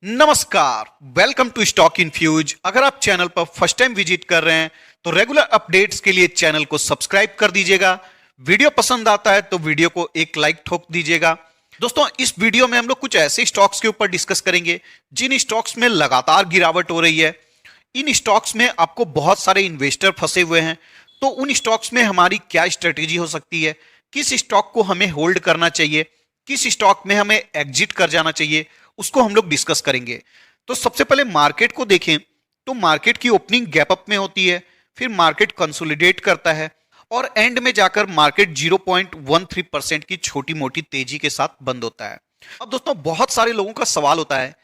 नमस्कार, welcome to stock infuse. अगर आप चैनल पर फर्स्ट टाइम विजिट कर रहे हैं तो रेगुलर अपडेट्स के लिए चैनल को सब्सक्राइब कर दीजिएगा। वीडियो पसंद आता है तो वीडियो को एक लाइक ठोक दीजिएगा। दोस्तों, इस वीडियो में हम लोग कुछ ऐसे स्टॉक्स के ऊपर डिस्कस करेंगे जिन स्टॉक्स में लगातार गिरावट हो रही है। इन स्टॉक्स में आपको बहुत सारे इन्वेस्टर फंसे हुए हैं, तो उन स्टॉक्स में हमारी क्या स्ट्रेटेजी हो सकती है, किस स्टॉक को हमें होल्ड करना चाहिए, किस स्टॉक में हमें एग्जिट कर जाना चाहिए, उसको हम लोग डिस्कस करेंगे। तो सबसे पहले मार्केट को देखें तो मार्केट की ओपनिंग गैप अप में होती है, फिर मार्केट कंसोलिडेट करता है और एंड में जाकर मार्केट 0.13% की छोटी मोटी तेजी के साथ बंद होता है। अब दोस्तों, बहुत सारे लोगों का सवाल होता है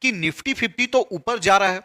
कि निफ्टी 50 तो ऊपर जा रहा है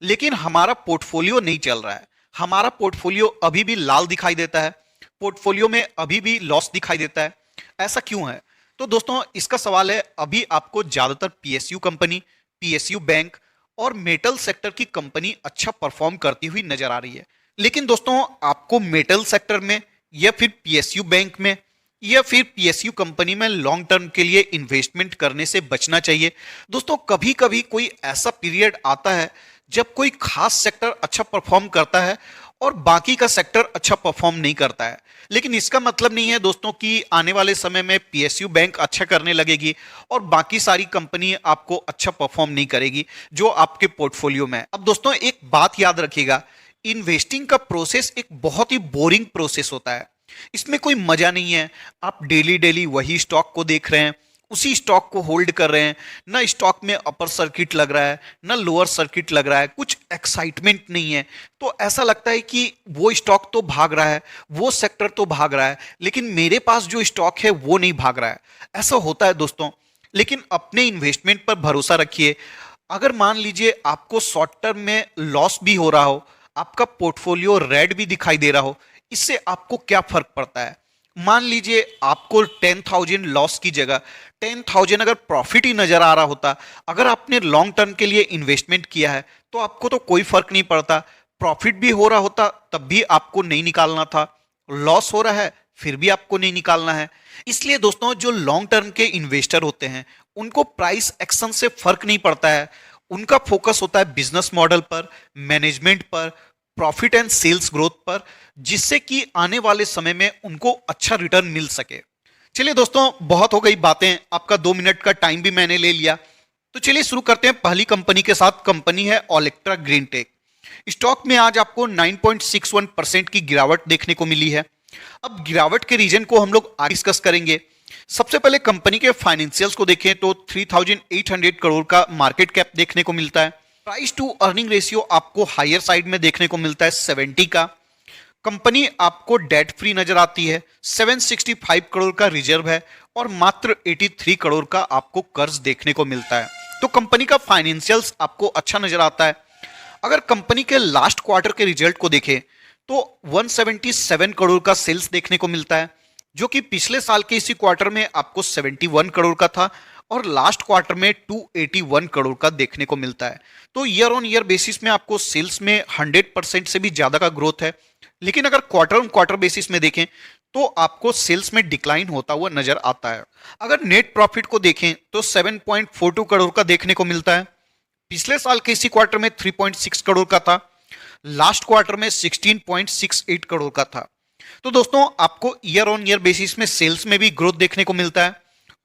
लेकिन हमारा पोर्टफोलियो नहीं चल रहा है, हमारा पोर्टफोलियो अभी भी लाल दिखाई देता है, पोर्टफोलियो में अभी भी लॉस दिखाई देता है, ऐसा क्यों है? तो दोस्तों, इसका सवाल है, अभी आपको ज्यादातर पीएसयू कंपनी, पीएसयू बैंक और मेटल सेक्टर की कंपनी अच्छा परफॉर्म करती हुई नजर आ रही है। लेकिन दोस्तों, आपको मेटल सेक्टर में या फिर पीएसयू बैंक में या फिर पीएसयू कंपनी में लॉन्ग टर्म के लिए इन्वेस्टमेंट करने से बचना चाहिए। दोस्तों, कभी कभी कोई ऐसा पीरियड आता है जब कोई खास सेक्टर अच्छा परफॉर्म करता है और बाकी का सेक्टर अच्छा परफॉर्म नहीं करता है, लेकिन इसका मतलब नहीं है दोस्तों कि आने वाले समय में पीएसयू बैंक अच्छा करने लगेगी और बाकी सारी कंपनी आपको अच्छा परफॉर्म नहीं करेगी जो आपके पोर्टफोलियो में है। अब दोस्तों, एक बात याद रखिएगा, इन्वेस्टिंग का प्रोसेस एक बहुत ही बोरिंग प्रोसेस होता है, इसमें कोई मजा नहीं है। आप डेली डेली वही स्टॉक को देख रहे हैं, उसी स्टॉक को होल्ड कर रहे हैं, ना स्टॉक में अपर सर्किट लग रहा है ना लोअर सर्किट लग रहा है, कुछ एक्साइटमेंट नहीं है। तो ऐसा लगता है कि वो स्टॉक तो भाग रहा है, वो सेक्टर तो भाग रहा है, लेकिन मेरे पास जो स्टॉक है वो नहीं भाग रहा है। ऐसा होता है दोस्तों। लेकिन अपने इन्वेस्टमेंट पर भरोसा रखिए। अगर मान लीजिए आपको शॉर्ट टर्म में लॉस भी हो रहा हो, आपका पोर्टफोलियो रेड भी दिखाई दे रहा हो, इससे आपको क्या फर्क पड़ता है? मान लीजिए आपको 10,000 लॉस की जगह 10,000 अगर प्रॉफिट ही नजर आ रहा होता, अगर आपने लॉन्ग टर्म के लिए इन्वेस्टमेंट किया है तो आपको तो कोई फर्क नहीं पड़ता। प्रॉफिट भी हो रहा होता तब भी आपको नहीं निकालना था, लॉस हो रहा है फिर भी आपको नहीं निकालना है। इसलिए दोस्तों, जो लॉन्ग टर्म के इन्वेस्टर होते हैं उनको प्राइस एक्शन से फर्क नहीं पड़ता है, उनका फोकस होता है बिजनेस मॉडल पर, मैनेजमेंट पर, प्रॉफिट एंड सेल्स ग्रोथ पर, जिससे कि आने वाले समय में उनको अच्छा रिटर्न मिल सके। चलिए दोस्तों, बहुत हो गई बातें, आपका 2 मिनट का टाइम भी मैंने ले लिया, तो चलिए शुरू करते हैं पहली कंपनी के साथ। कंपनी है ओलेक्ट्रा ग्रीन टेक। स्टॉक में आज आपको 9.61% की गिरावट देखने को मिली है। अब गिरावट के रीजन को हम लोग आज डिस्कस करेंगे। सबसे पहले कंपनी के फाइनेंशियल्स को देखें तो 3,800 करोड़ का मार्केट कैप देखने को मिलता है। प्राइस टू अर्निंग रेशियो आपको हायर साइड में देखने को मिलता है 70 का। कंपनी आपको डेट फ्री नजर आती है, 765 करोड़ का रिजर्व है और मात्र 83 करोड़ का आपको कर्ज देखने को मिलता है। तो कंपनी का फाइनेंशियल्स आपको अच्छा नजर आता है। अगर कंपनी के लास्ट क्वार्टर के रिजल्ट को देखें तो 177 करोड़ का सेल्स देखने को मिलता है, जो कि पिछले साल के इसी क्वार्टर में आपको 71 करोड़ का था और लास्ट क्वार्टर में 281 करोड़ का देखने को मिलता है। तो ईयर ऑन ईयर बेसिस में आपको सेल्स में 100% से भी ज्यादा का ग्रोथ है। लेकिन अगर क्वार्टर ऑन क्वार्टर बेसिस में देखें तो आपको सेल्स में डिक्लाइन होता हुआ नजर आता है। अगर नेट प्रॉफिट को देखें तो 7.42 करोड़ का देखने को मिलता है, पिछले साल के इसी क्वार्टर में 3.6 करोड़ का था, लास्ट क्वार्टर में 16.68 करोड़ का था। तो दोस्तों, आपको ईयर ऑन ईयर बेसिस में सेल्स में भी ग्रोथ देखने को मिलता है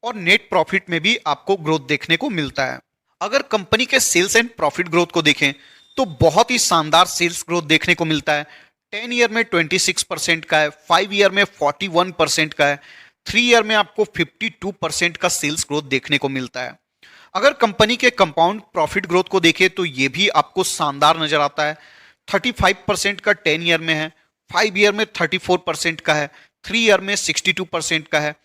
और नेट प्रॉफिट में भी आपको ग्रोथ देखने को मिलता है। अगर कंपनी के सेल्स एंड प्रॉफिट ग्रोथ को देखें तो बहुत ही शानदार सेल्स ग्रोथ देखने को मिलता है। 10 ईयर में 26% का है, 5 ईयर में 41% का है, 3 ईयर में आपको 52% का सेल्स ग्रोथ देखने को मिलता है। अगर कंपनी के कंपाउंड प्रॉफिट ग्रोथ को देखें तो यह भी आपको शानदार नजर आता है। 35% का 10 ईयर में है, 5 ईयर में 34% का है, 3 ईयर में 62% का है।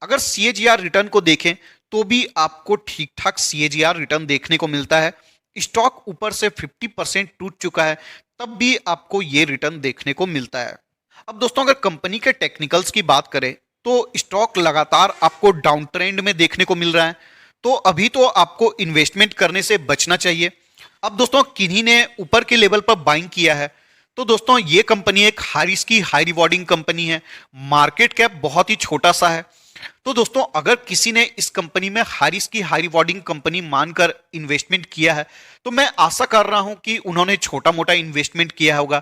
अगर सीएजीआर रिटर्न को देखें तो भी आपको ठीक ठाक सीएजीआर रिटर्न देखने को मिलता है। स्टॉक ऊपर से 50% टूट चुका है तब भी आपको यह रिटर्न देखने को मिलता है। अब दोस्तों, अगर कंपनी के टेक्निकल्स की बात करें तो स्टॉक लगातार आपको डाउन ट्रेंड में देखने को मिल रहा है, तो अभी तो आपको इन्वेस्टमेंट करने से बचना चाहिए। अब दोस्तों, किन्हीं ने ऊपर के लेवल पर बाइंग किया है, तो दोस्तों ये कंपनी एक हाई रिस्क की हाई रिवॉर्डिंग कंपनी है। मार्केट कैप बहुत ही छोटा सा है, तो दोस्तों अगर किसी ने इस कंपनी में हाई रिस्क की हाई रिवॉर्डिंग कंपनी मानकर इन्वेस्टमेंट किया है तो मैं आशा कर रहा हूं कि उन्होंने छोटा मोटा इन्वेस्टमेंट किया होगा।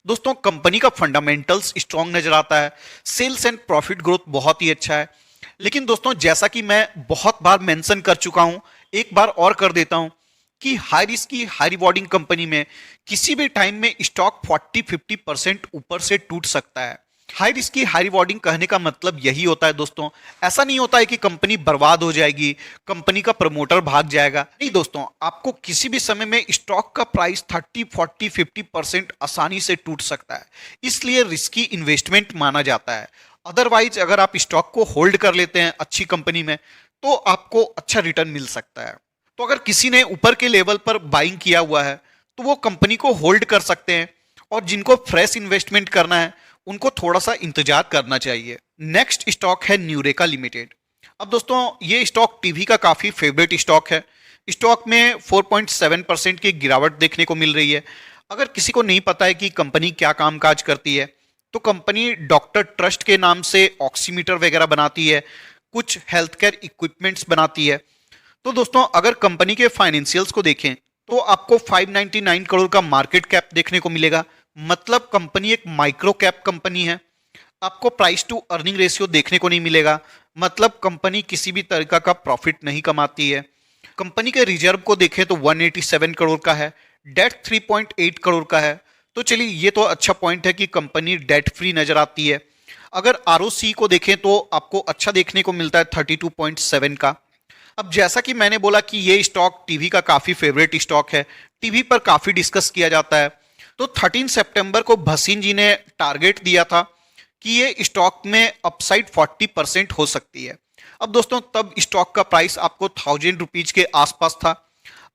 दोस्तों कंपनी का फंडामेंटल्स स्ट्रांग नजर आता है, सेल्स एंड प्रॉफिट ग्रोथ बहुत ही अच्छा है। लेकिन दोस्तों जैसा कि मैं बहुत बार मेंशन कर चुका हूं, एक बार और कर देता हूं कि हाई रिस्क की हाई रिवॉर्डिंग कंपनी में किसी भी टाइम में स्टॉक 40-50% ऊपर से टूट सकता है। हाई रिस्क की हाई रिवॉर्डिंग कहने का मतलब यही होता है दोस्तों, ऐसा नहीं होता है कि कंपनी बर्बाद हो जाएगी, कंपनी का प्रमोटर भाग जाएगा। नहीं दोस्तों, आपको किसी भी समय में स्टॉक का प्राइस 30-40-50% आसानी से टूट सकता है, इसलिए रिस्की इन्वेस्टमेंट माना जाता है। अदरवाइज अगर आप स्टॉक को होल्ड कर लेते हैं अच्छी कंपनी में तो आपको अच्छा रिटर्न मिल सकता है। तो अगर किसी ने ऊपर के लेवल पर बाइंग किया हुआ है तो वो कंपनी को होल्ड कर सकते हैं, और जिनको फ्रेश इन्वेस्टमेंट करना है उनको थोड़ा सा इंतजार करना चाहिए। नेक्स्ट स्टॉक है न्यूरेका लिमिटेड। अब दोस्तों ये स्टॉक टीवी का काफी फेवरेट स्टॉक है। स्टॉक में 4.7% की गिरावट देखने को मिल रही है। अगर किसी को नहीं पता है कि कंपनी क्या कामकाज करती है तो कंपनी डॉक्टर ट्रस्ट के नाम से ऑक्सीमीटर वगैरह बनाती है, कुछ हेल्थ केयर इक्विपमेंट्स बनाती है। तो दोस्तों अगर कंपनी के फाइनेंशियल्स को देखें तो आपको 599 करोड़ का मार्केट कैप देखने को मिलेगा, मतलब कंपनी एक माइक्रो कैप कंपनी है। आपको प्राइस टू अर्निंग रेशियो देखने को नहीं मिलेगा, मतलब कंपनी किसी भी तरीका का प्रॉफिट नहीं कमाती है। कंपनी के रिजर्व को देखें तो 187 करोड़ का है, डेट 3.8 करोड़ का है। तो चलिए ये तो अच्छा पॉइंट है कि कंपनी डेट फ्री नजर आती है। अगर आरओसी को देखें तो आपको अच्छा देखने को मिलता है 32.7 का। अब जैसा कि मैंने बोला कि ये स्टॉक टीवी का काफी फेवरेट स्टॉक है, टीवी पर काफी डिस्कस किया जाता है। तो 13 सितंबर को भसीन जी ने टारगेट दिया था कि ये स्टॉक में अपसाइड 40% हो सकती है। अब दोस्तों तब स्टॉक का प्राइस आपको 1000 रुपीज के आसपास था।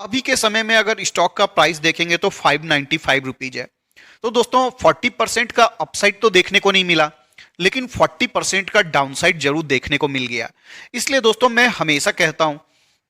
अभी के समय में अगर स्टॉक का प्राइस देखेंगे तो 595 रुपीज है। तो दोस्तों 40% का अपसाइड तो देखने को नहीं मिला, लेकिन 40% का डाउनसाइड जरूर देखने को मिल गया। इसलिए दोस्तों मैं हमेशा कहता हूं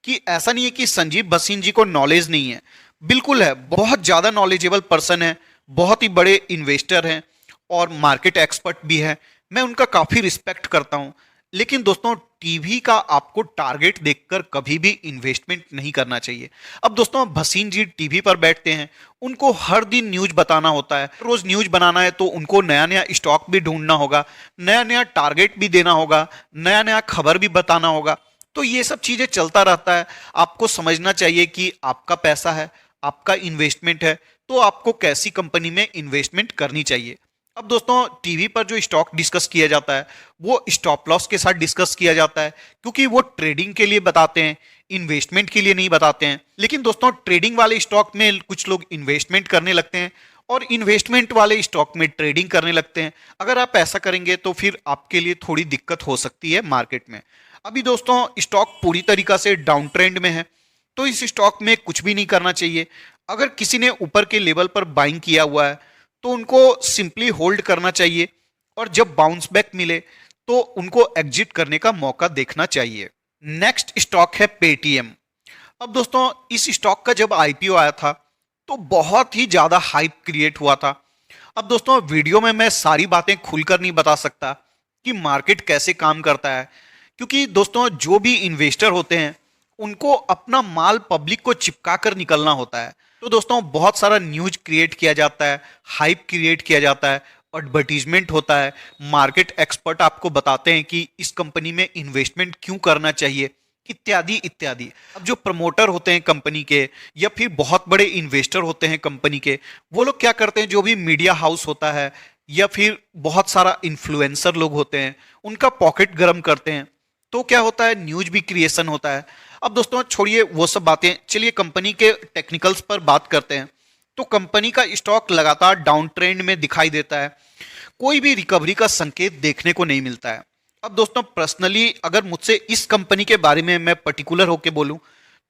कि ऐसा नहीं है कि संजीव भसीन जी को नॉलेज नहीं है, बिल्कुल है, बहुत ज्यादा नॉलेजेबल पर्सन है, बहुत ही बड़े इन्वेस्टर हैं और मार्केट एक्सपर्ट भी है। मैं उनका काफी रिस्पेक्ट करता हूं। लेकिन दोस्तों टीवी का आपको टारगेट देखकर कभी भी इन्वेस्टमेंट नहीं करना चाहिए। अब दोस्तों भसीन जी टीवी पर बैठते हैं, उनको हर दिन न्यूज बताना होता है, रोज न्यूज बनाना है तो उनको नया नया स्टॉक भी ढूंढना होगा, नया नया टारगेट भी देना होगा, नया नया खबर भी बताना होगा। तो ये सब चीजें चलता रहता है। आपको समझना चाहिए कि आपका पैसा है, आपका इन्वेस्टमेंट है, तो आपको कैसी कंपनी में इन्वेस्टमेंट करनी चाहिए। अब दोस्तों टीवी पर जो स्टॉक डिस्कस किया जाता है वो स्टॉप लॉस के साथ डिस्कस किया जाता है, क्योंकि वो ट्रेडिंग के लिए बताते हैं, इन्वेस्टमेंट के लिए नहीं बताते हैं। लेकिन दोस्तों ट्रेडिंग वाले स्टॉक में कुछ लोग इन्वेस्टमेंट करने लगते हैं और इन्वेस्टमेंट वाले स्टॉक में ट्रेडिंग करने लगते हैं। अगर आप ऐसा करेंगे तो फिर आपके लिए थोड़ी दिक्कत हो सकती है मार्केट में। अभी दोस्तों स्टॉक पूरी तरीका से डाउन ट्रेंड में है, तो इस स्टॉक में कुछ भी नहीं करना चाहिए। अगर किसी ने ऊपर के लेवल पर बाइंग किया हुआ है तो उनको सिंपली होल्ड करना चाहिए, और जब बाउंस बैक मिले तो उनको एग्जिट करने का मौका देखना चाहिए। नेक्स्ट स्टॉक है पेटीएम। अब दोस्तों इस स्टॉक का जब आईपीओ आया था तो बहुत ही ज्यादा हाइप क्रिएट हुआ था। अब दोस्तों वीडियो में मैं सारी बातें खुलकर नहीं बता सकता कि मार्केट कैसे काम करता है, क्योंकि दोस्तों जो भी इन्वेस्टर होते हैं उनको अपना माल पब्लिक को चिपका कर निकलना होता है। तो दोस्तों बहुत सारा न्यूज क्रिएट किया जाता है, हाइप क्रिएट किया जाता है, एडवर्टीजमेंट होता है, मार्केट एक्सपर्ट आपको बताते हैं कि इस कंपनी में इन्वेस्टमेंट क्यों करना चाहिए, इत्यादि इत्यादि। अब जो प्रमोटर होते हैं कंपनी के या फिर बहुत बड़े इन्वेस्टर होते हैं कंपनी के, वो लोग क्या करते हैं, जो भी मीडिया हाउस होता है या फिर बहुत सारा इन्फ्लुएंसर लोग होते हैं, उनका पॉकेट गर्म करते हैं। तो क्या होता है, न्यूज भी क्रिएशन होता है। अब दोस्तों छोड़िए वो सब बातें, चलिए कंपनी के टेक्निकल्स पर बात करते हैं। तो कंपनी का स्टॉक लगातार डाउन ट्रेंड में दिखाई देता है, कोई भी रिकवरी का संकेत देखने को नहीं मिलता है। अब दोस्तों पर्सनली अगर मुझसे इस कंपनी के बारे में मैं पर्टिकुलर होकर बोलूं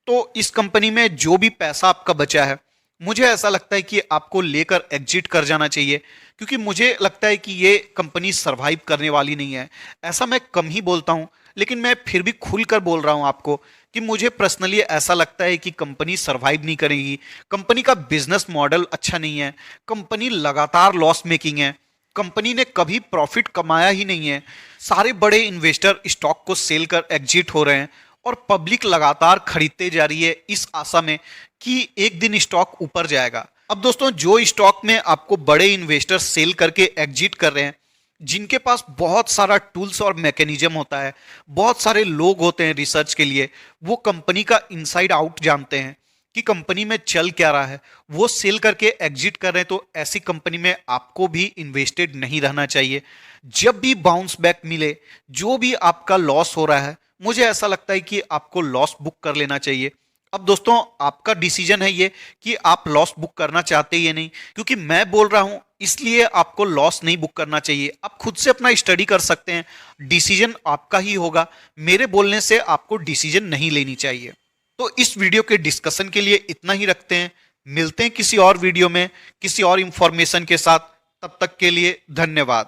तो इस कंपनी में जो भी पैसा आपका बचा है, मुझे ऐसा लगता है कि आपको लेकर एग्जिट कर जाना चाहिए, क्योंकि मुझे लगता है कि ये कंपनी सरवाइव करने वाली नहीं है। ऐसा मैं कम ही बोलता हूं, लेकिन मैं फिर भी खुलकर बोल रहा हूं आपको कि मुझे पर्सनली ऐसा लगता है कि कंपनी सरवाइव नहीं करेगी। कंपनी का बिजनेस मॉडल अच्छा नहीं है, कंपनी लगातार लॉस मेकिंग है। कंपनी ने कभी प्रॉफिट कमाया ही नहीं है। सारे बड़े इन्वेस्टर स्टॉक को सेल कर एग्जिट हो रहे हैं और पब्लिक लगातार खरीदते जा रही है इस आशा में कि एक दिन स्टॉक ऊपर जाएगा। अब दोस्तों, जो स्टॉक में आपको बड़े इन्वेस्टर सेल करके एग्जिट कर रहे हैं, जिनके पास बहुत सारा टूल्स और मैकेनिज्म होता है, बहुत सारे लोग होते हैं रिसर्च के लिए, वो कंपनी का इनसाइड आउट जानते हैं कि कंपनी में चल क्या रहा है, वो सेल करके एग्जिट कर रहे हैं, तो ऐसी कंपनी में आपको भी इन्वेस्टेड नहीं रहना चाहिए। जब भी बाउंस बैक मिले, जो भी आपका लॉस हो रहा है, मुझे ऐसा लगता है कि आपको लॉस बुक कर लेना चाहिए। अब दोस्तों, आपका डिसीजन है ये कि आप लॉस बुक करना चाहते हैं या नहीं, क्योंकि मैं बोल रहा हूं इसलिए आपको लॉस नहीं बुक करना चाहिए। आप खुद से अपना स्टडी कर सकते हैं, डिसीजन आपका ही होगा। मेरे बोलने से आपको डिसीजन नहीं लेनी चाहिए। तो इस वीडियो के डिस्कशन के लिए इतना ही रखते हैं। मिलते हैं किसी और वीडियो में किसी और इंफॉर्मेशन के साथ। तब तक के लिए धन्यवाद।